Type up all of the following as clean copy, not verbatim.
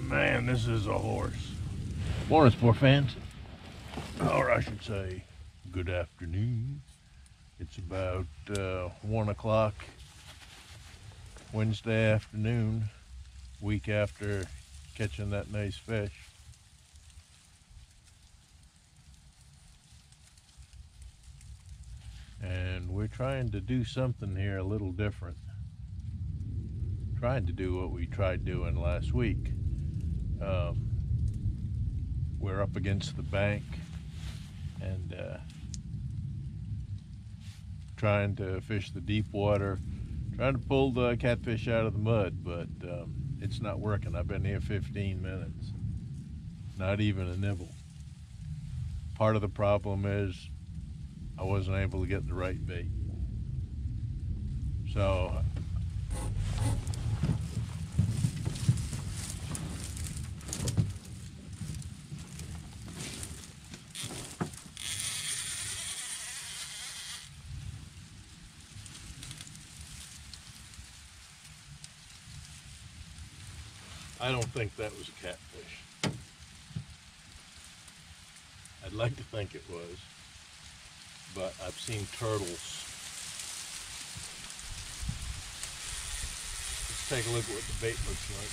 Man, this is a horse. Morning, sport fans. Or I should say, good afternoon. It's about 1 o'clock Wednesday afternoon, week after catching that nice fish. And we're trying to do something here a little different. Trying to do what we tried doing last week. We're up against the bank and trying to fish the deep water, trying to pull the catfish out of the mud, but it's not working. I've been here 15 minutes, not even a nibble. Part of the problem is I wasn't able to get the right bait. So I don't think that was a catfish. I'd like to think it was, but I've seen turtles. Let's take a look at what the bait looks like.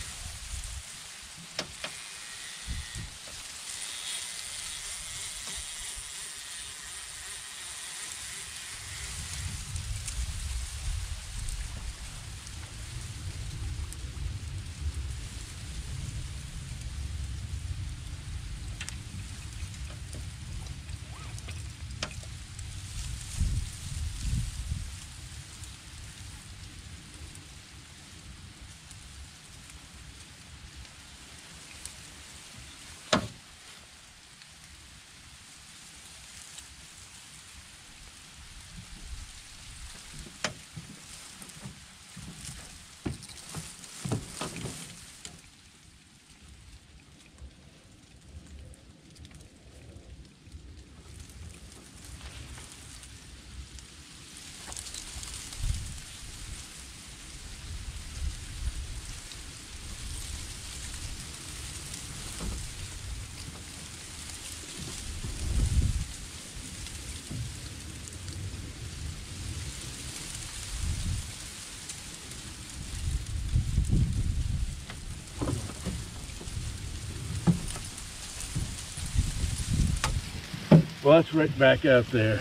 Well, that's right back out there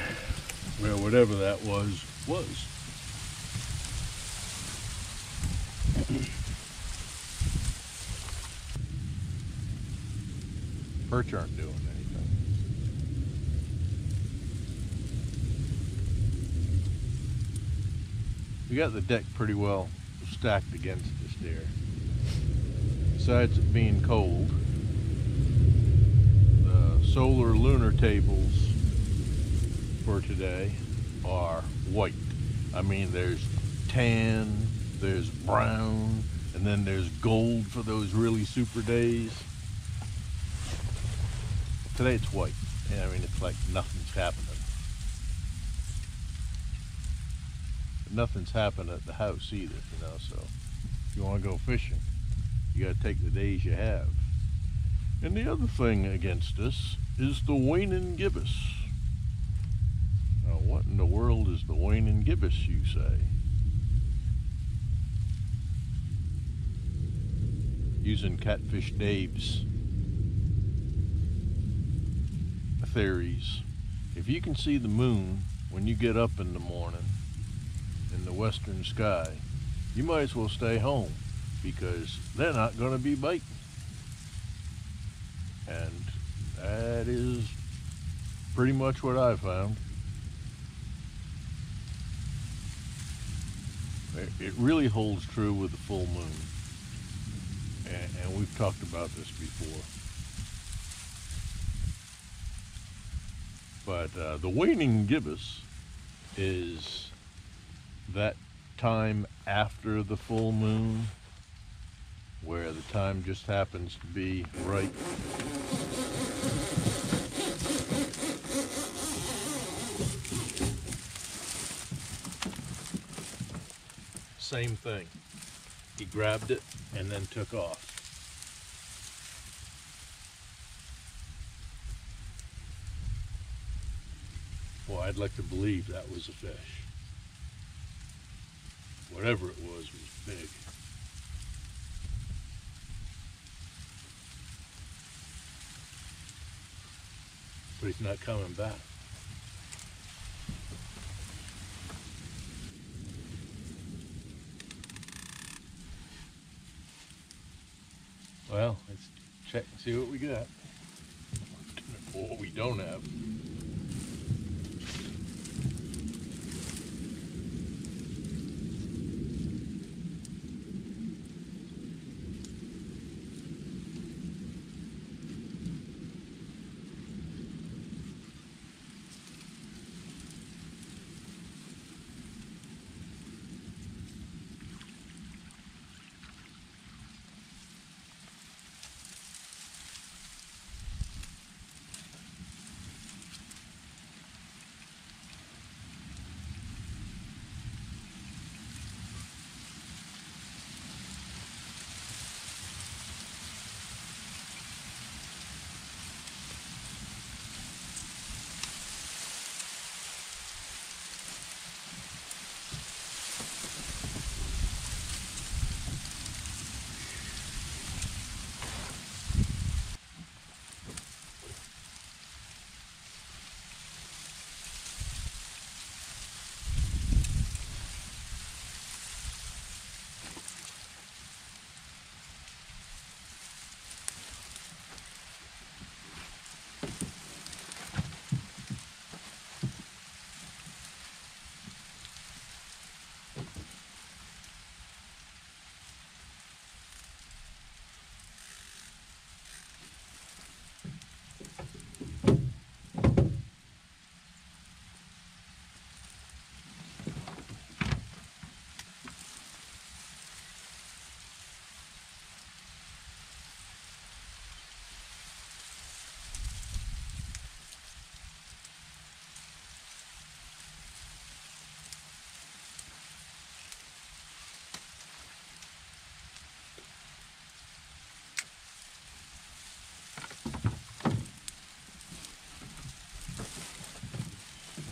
where whatever that was. Perch aren't doing anything. We got the deck pretty well stacked against us there. Besides it being cold, solar lunar tables for today are white. I mean, there's tan, there's brown, and then there's gold for those really super days. Today it's white. I mean, it's like nothing's happening. But nothing's happening at the house either, you know, so if you want to go fishing, you got to take the days you have. And the other thing against us is the waning gibbous. Now, what in the world is the waning gibbous, you say? Using Catfish Dave's theories, if you can see the moon when you get up in the morning in the western sky, you might as well stay home because they're not going to be biting. And that is pretty much what I found. It really holds true with the full moon. And we've talked about this before. But the waning gibbous is that time after the full moon, where the time just happens to be right Same thing. He grabbed it and then took off. Well, I'd like to believe that was a fish. Whatever it was big. But he's not coming back. Well, let's check and see what we got. Or what we don't have.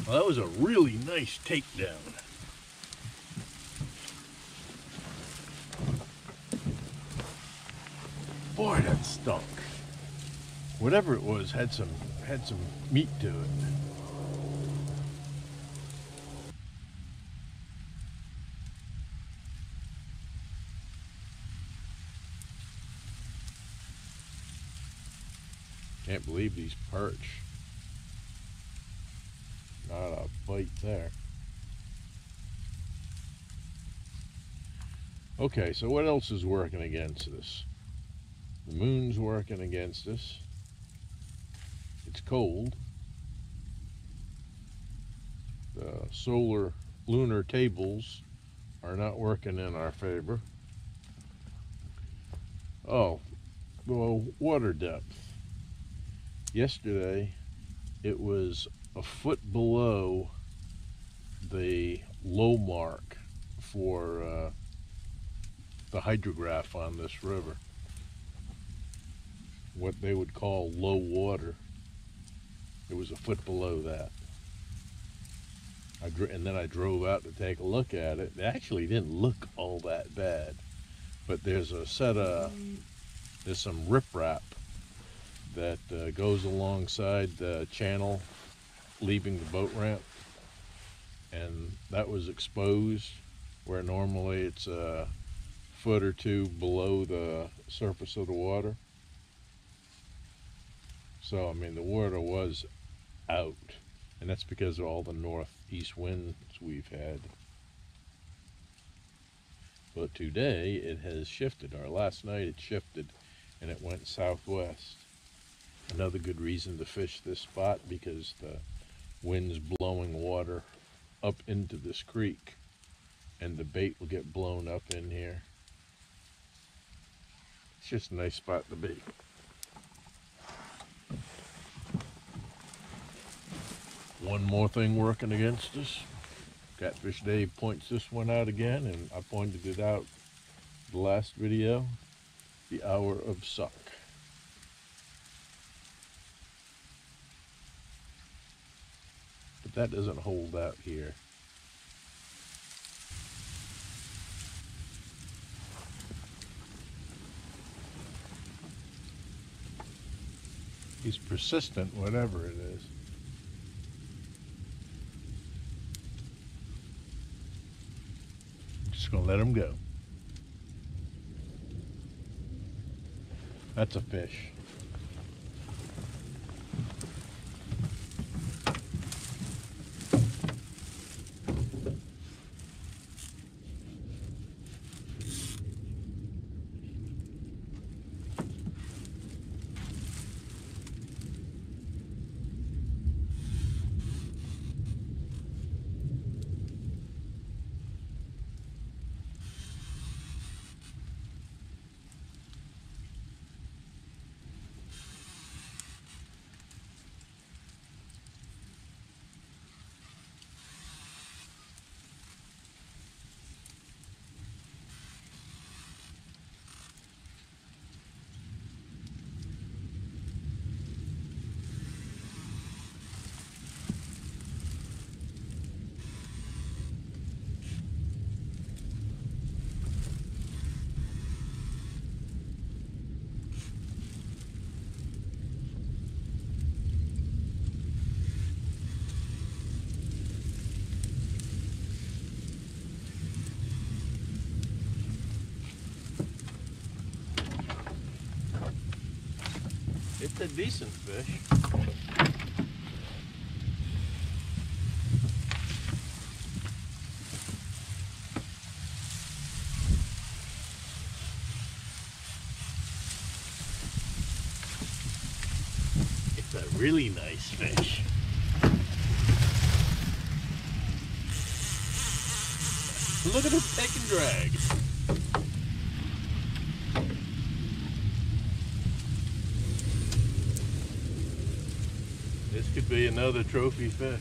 Well, that was a really nice takedown. Boy, that stunk. Whatever it was had some meat to it. Can't believe these perch. Not a bite there. Okay, so what else is working against us? The moon's working against us. It's cold. The solar lunar tables are not working in our favor. Oh, well, water depth. Yesterday, it was a foot below the low mark for the hydrograph on this river. What they would call low water. It was a foot below that. And then I drove out to take a look at it. It actually didn't look all that bad, but there's a set of, there's some riprap that goes alongside the channel leaving the boat ramp, and that was exposed where normally it's a foot or two below the surface of the water. So I mean, the water was out, and that's because of all the northeast winds we've had. But today it has shifted, or last night it shifted and it went southwest. Another good reason to fish this spot, because the wind's blowing water up into this creek and the bait will get blown up in here. It's just a nice spot to be. One more thing working against us. Catfish Dave points this one out again, and I pointed it out the last video, the hour of suck. But that doesn't hold out here. He's persistent, whatever it is. I'm just gonna let him go. That's a fish. It's a decent fish. It's a really nice fish. Look at it take and drag. This could be another trophy fish.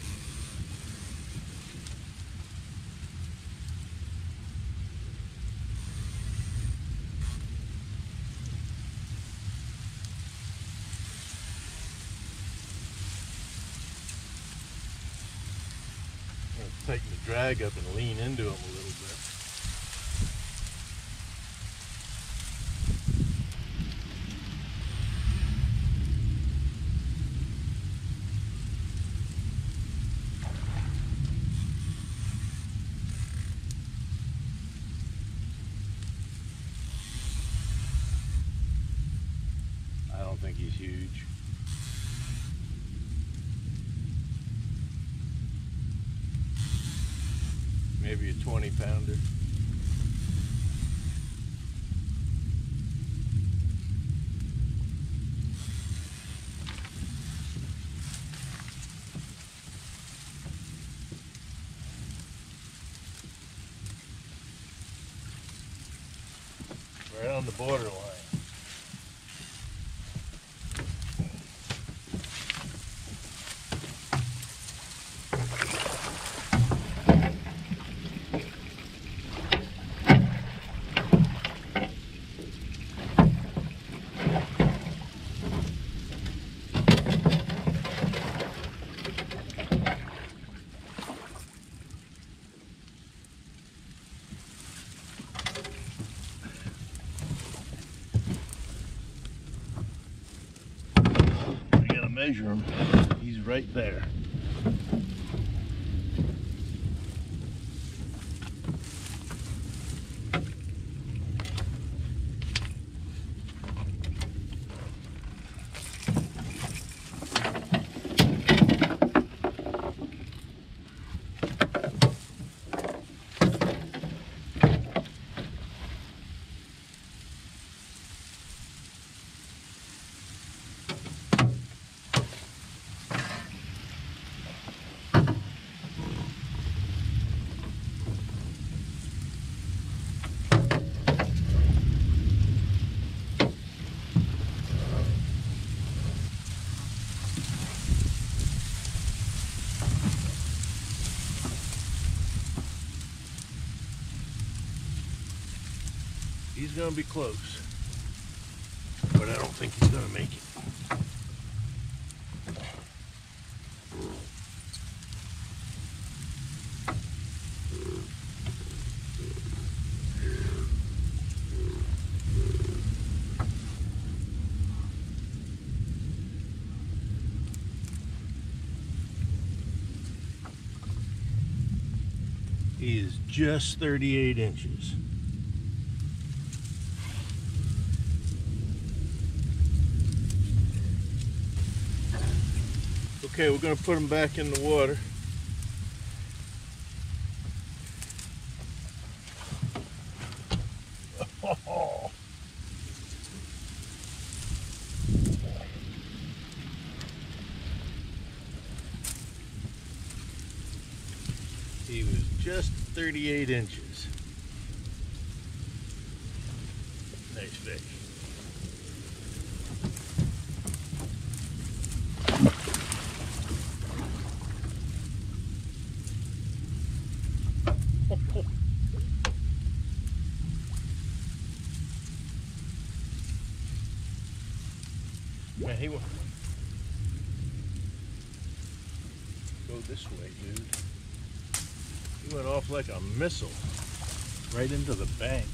I'm gonna take the drag up and lean into him a little bit. I don't think he's huge. Maybe a 20-pounder. Right on the borderline. Measure him. He's right there. He's gonna be close, but I don't think he's gonna make it. He is just 38 inches. Okay, we're going to put him back in the water. Oh. He was just 38 inches. Nice fish. Man, he went. Go this way, dude. He went off like a missile, right into the bank.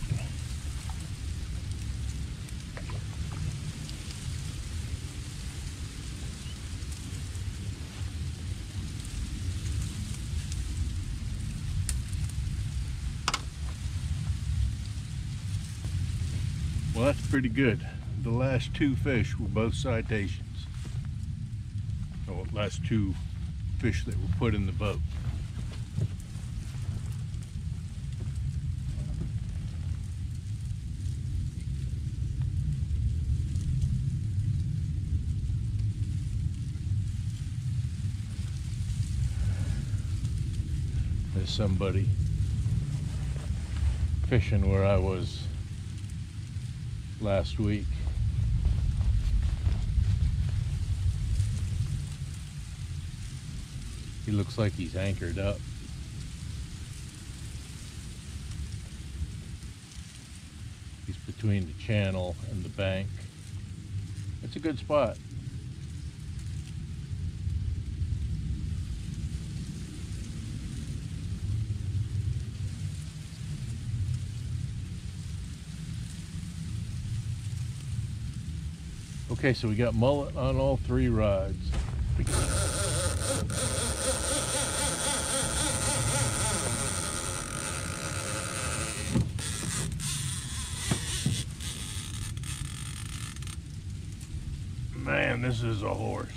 Well, that's pretty good. The last two fish were both citations. Oh, last two fish that were put in the boat. There's somebody fishing where I was last week. He looks like he's anchored up. He's between the channel and the bank. It's a good spot. Okay, so we got mullet on all three rods. Man, this is a horse.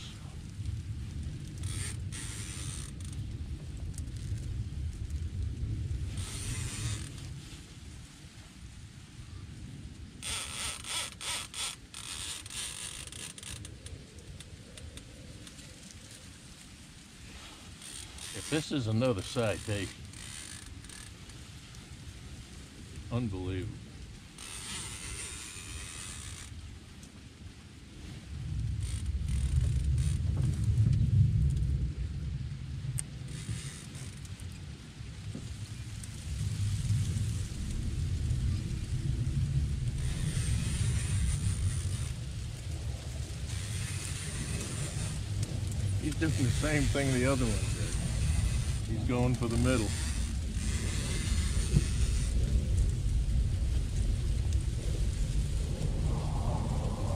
If this is another citation, unbelievable. He's doing the same thing the other one did. He's going for the middle.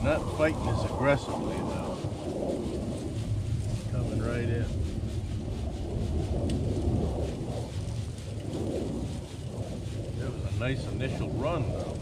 Not fighting as aggressively though. Coming right in. It was a nice initial run though.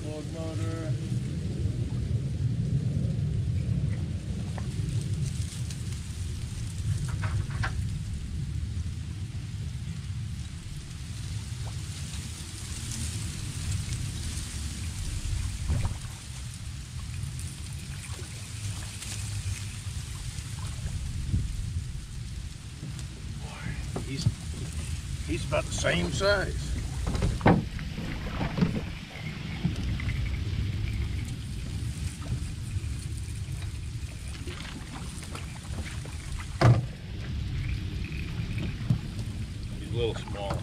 Board motor. He's about the same size. He's a little small.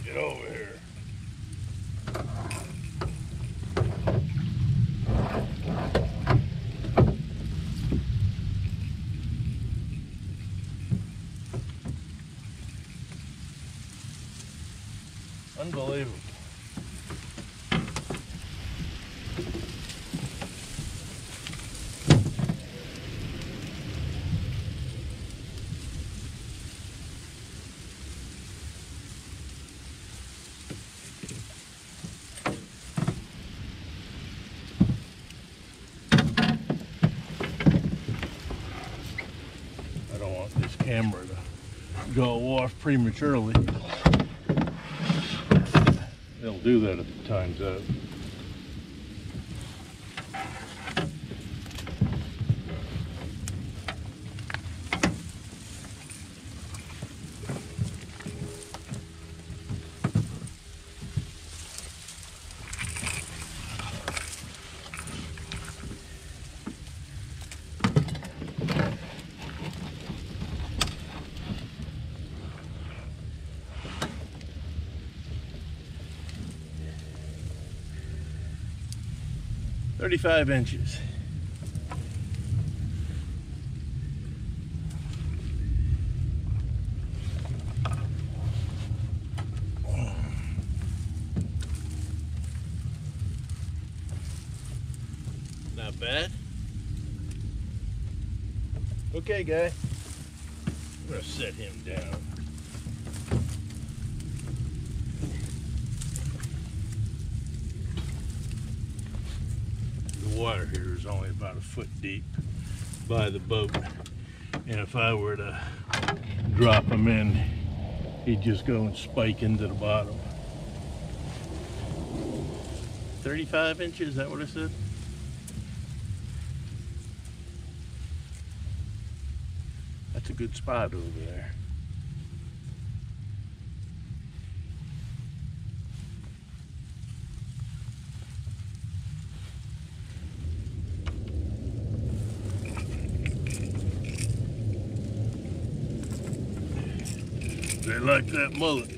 Get over here. Unbelievable. I don't want this camera to go off prematurely. They'll do that at the time's up. "35 inches. Not bad. Okay, guy. I'm gonna set him down. The water here is only about a foot deep by the boat, and if I were to drop him in, he'd just go and spike into the bottom. 35 inches, is that what I said? That's a good spot over there. They like that mullet.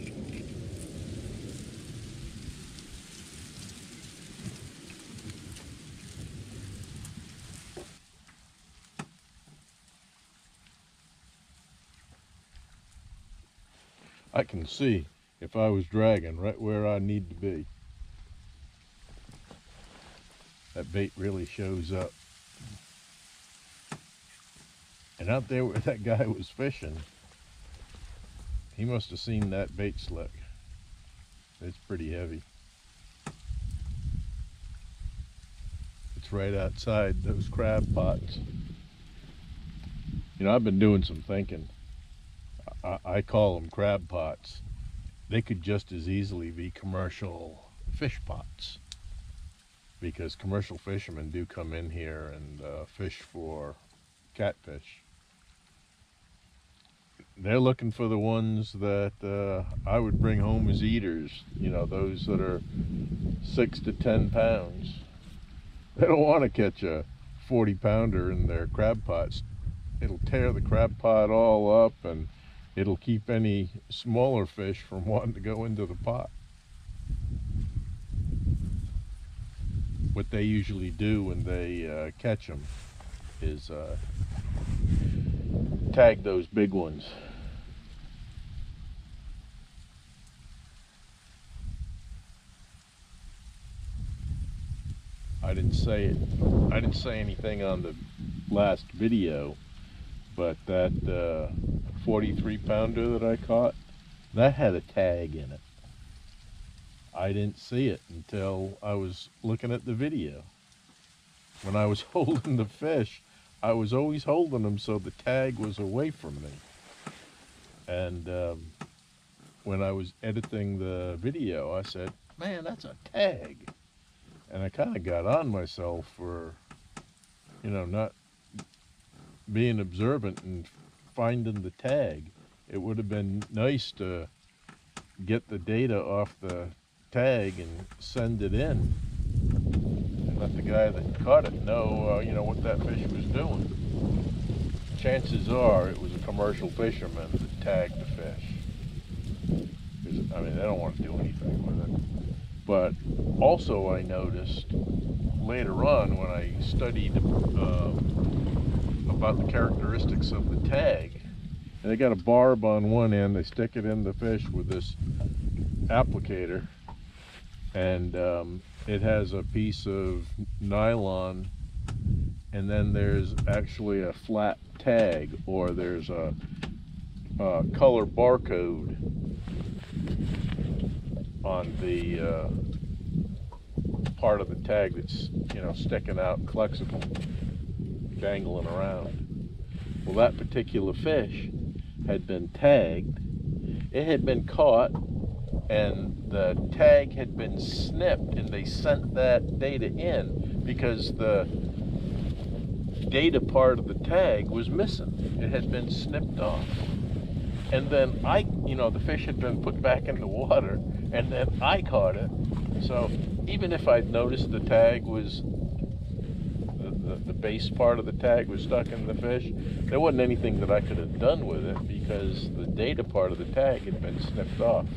I can see if I was dragging right where I need to be. That bait really shows up. And out there where that guy was fishing, he must have seen that bait slick. It's pretty heavy. It's right outside those crab pots. You know, I've been doing some thinking. I call them crab pots. They could just as easily be commercial fish pots, because commercial fishermen do come in here and fish for catfish. They're looking for the ones that I would bring home as eaters, you know, those that are 6 to 10 pounds. They don't want to catch a 40-pounder in their crab pots. It'll tear the crab pot all up, and it'll keep any smaller fish from wanting to go into the pot. What they usually do when they catch them is tag those big ones. I didn't say anything on the last video, but that 43-pounder that I caught, That had a tag in it. I didn't see it until I was looking at the video. When I was holding the fish, I was always holding them so the tag was away from me. And when I was editing the video, I said, man, that's a tag. And I kind of got on myself for, not being observant and finding the tag. It would have been nice to get the data off the tag and send it in and let the guy that caught it know, what that fish was doing. Chances are it was a commercial fisherman that tagged the fish. I mean, they don't want to do anything with it. But also I noticed later on when I studied about the characteristics of the tag, and they got a barb on one end, they stick it in the fish with this applicator, and it has a piece of nylon, and then there's actually a flat tag, or there's a color barcode on the part of the tag that's sticking out and flexible, dangling around. Well, that particular fish had been tagged. It had been caught, and the tag had been snipped, and they sent that data in because the data part of the tag was missing. It had been snipped off. And then the fish had been put back in the water, and then I caught it. So even if I'd noticed the tag was, the base part of the tag was stuck in the fish, there wasn't anything that I could have done with it because the data part of the tag had been snipped off.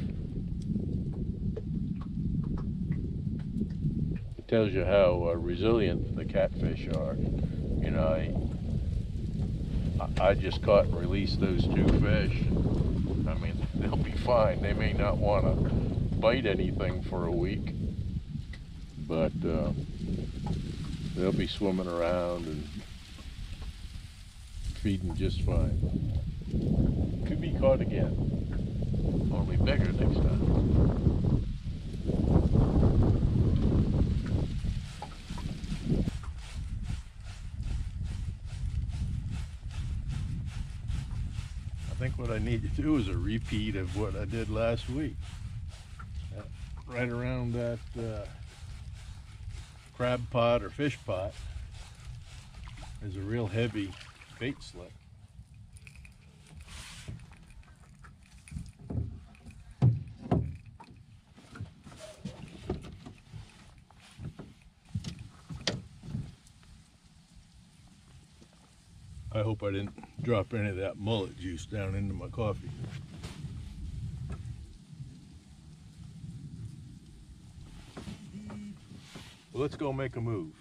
It tells you how resilient the catfish are. I just caught and released those 2 fish. I mean, they'll be fine. They may not want to bite anything for a week, but they'll be swimming around and feeding just fine. Could be caught again. Only bigger next time. I think what I need to do is a repeat of what I did last week. Right around that crab pot or fish pot is a real heavy bait slip. I hope I didn't drop any of that mullet juice down into my coffee. Well, let's go make a move.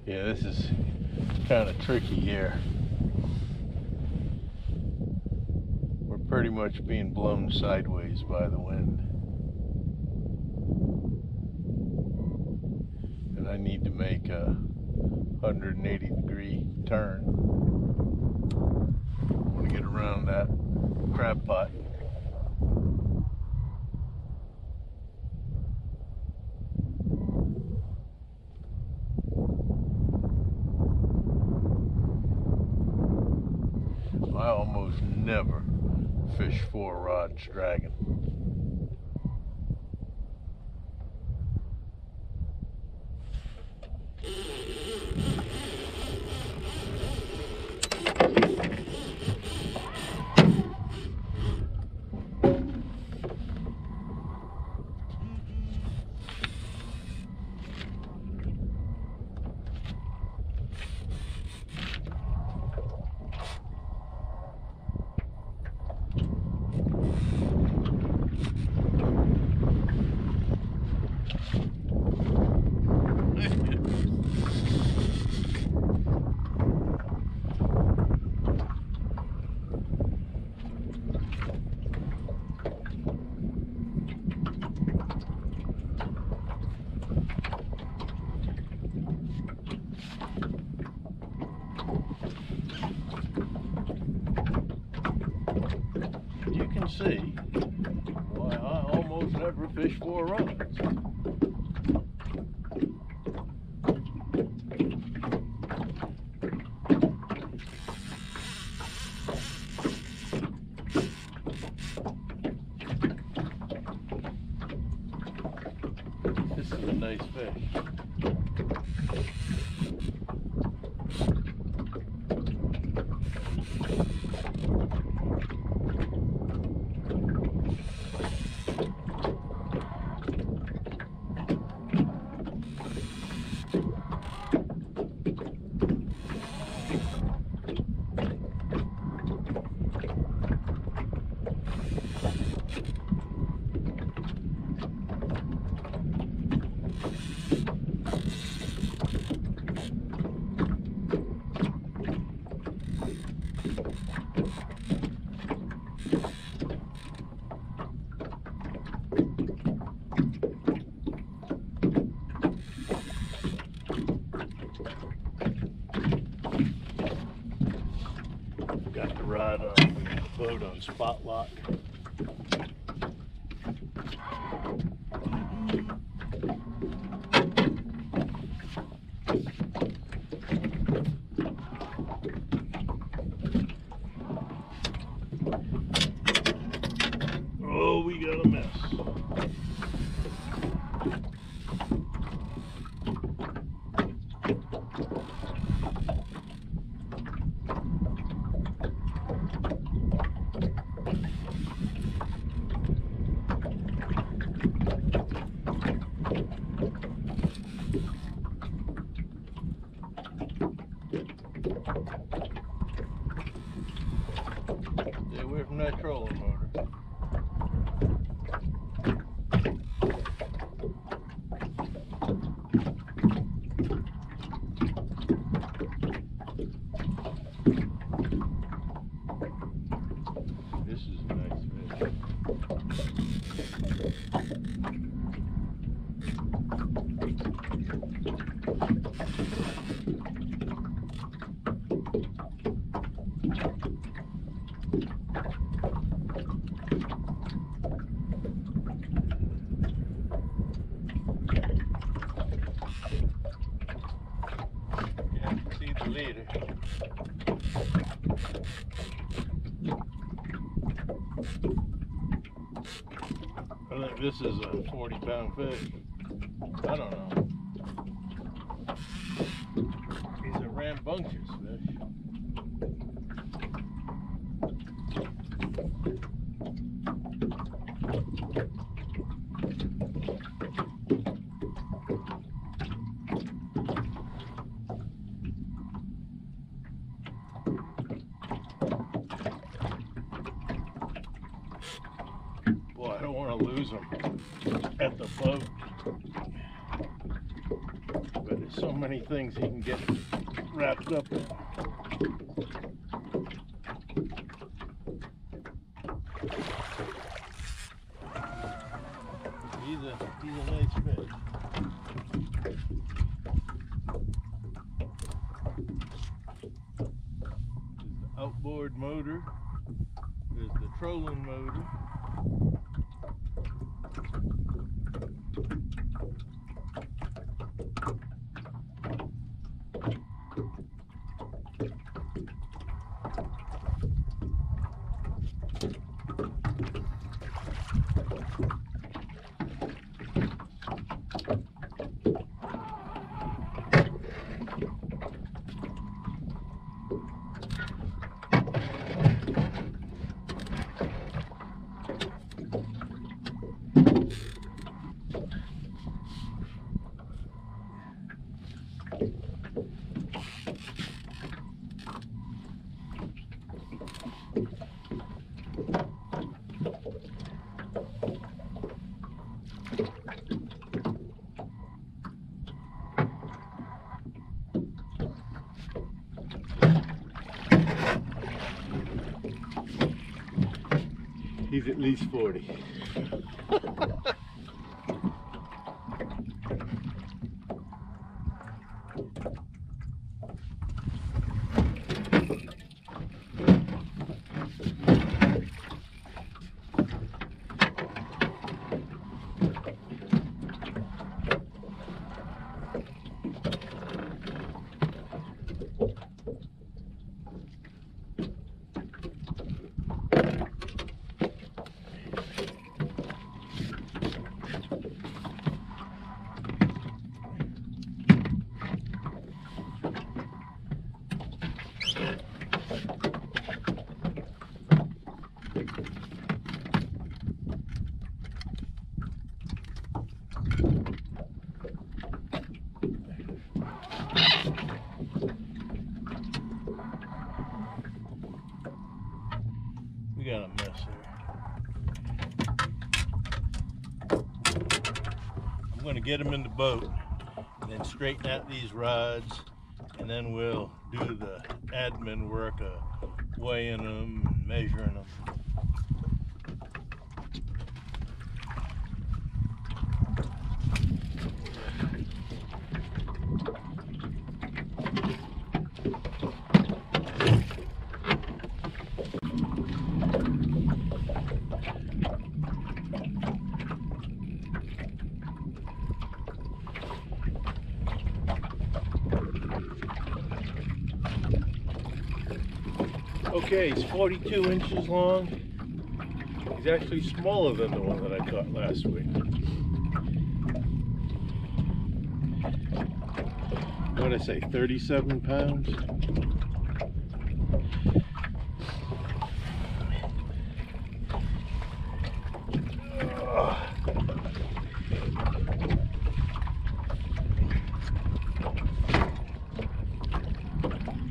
Yeah, this is kind of tricky here. We're pretty much being blown sideways by the wind. And I need to make a 180-degree turn. I want to get around that crab pot. I almost never fish 4 rods dragging. You can see why I almost never fish 4 rods. This is a nice fish. Got the rod on the boat on spot lock. Oh, we got a mess. Stay away from that trolling motor. This is a nice fish. See the leader. I think this is a 40-pound fish. I don't know. He's a rambunctious fish. Boy, I don't want to lose him at the boat. But as So many things he can get wrapped up in. He's a nice fish. There's the outboard motor. There's the trolling motor. He's at least 40. We got a mess here. I'm going to get them in the boat and then straighten out these rods, and then we'll do the admin work of weighing them and measuring them. Okay, he's 42 inches long. He's actually smaller than the one that I caught last week. What did I say, 37 pounds?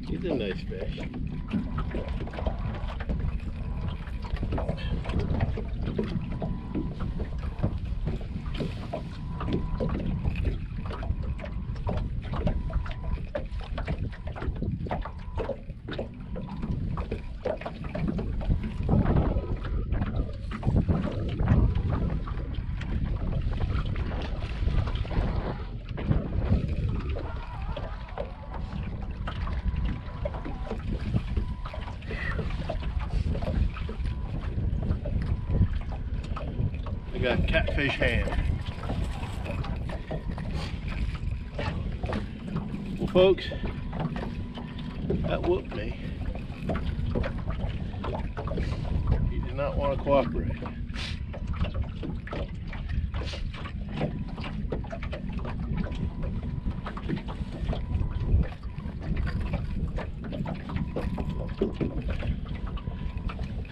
He's a nice fish. Got catfish hand. Well, folks, that whooped me. He did not want to cooperate.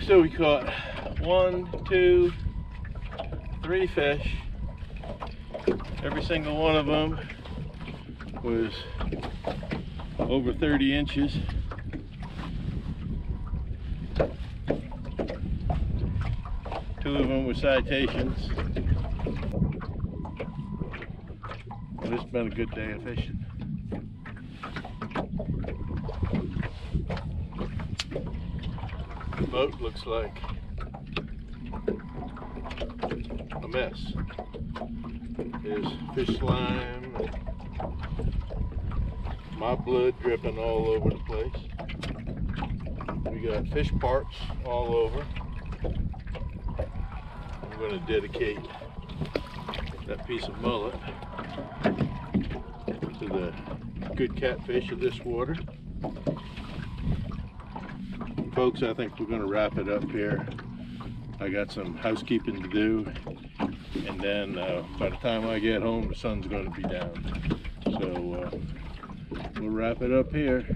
So we caught 1, 2, 3 fish. Every single one of them was over 30 inches. Two of them were citations. And it's been a good day of fishing. boat looks like a mess. There's fish slime, and my blood dripping all over the place. We got fish parts all over. I'm going to dedicate that piece of mullet to the good catfish of this water. Folks, I think we're going to wrap it up here. I got some housekeeping to do, and then by the time I get home the sun's going to be down. So we'll wrap it up here.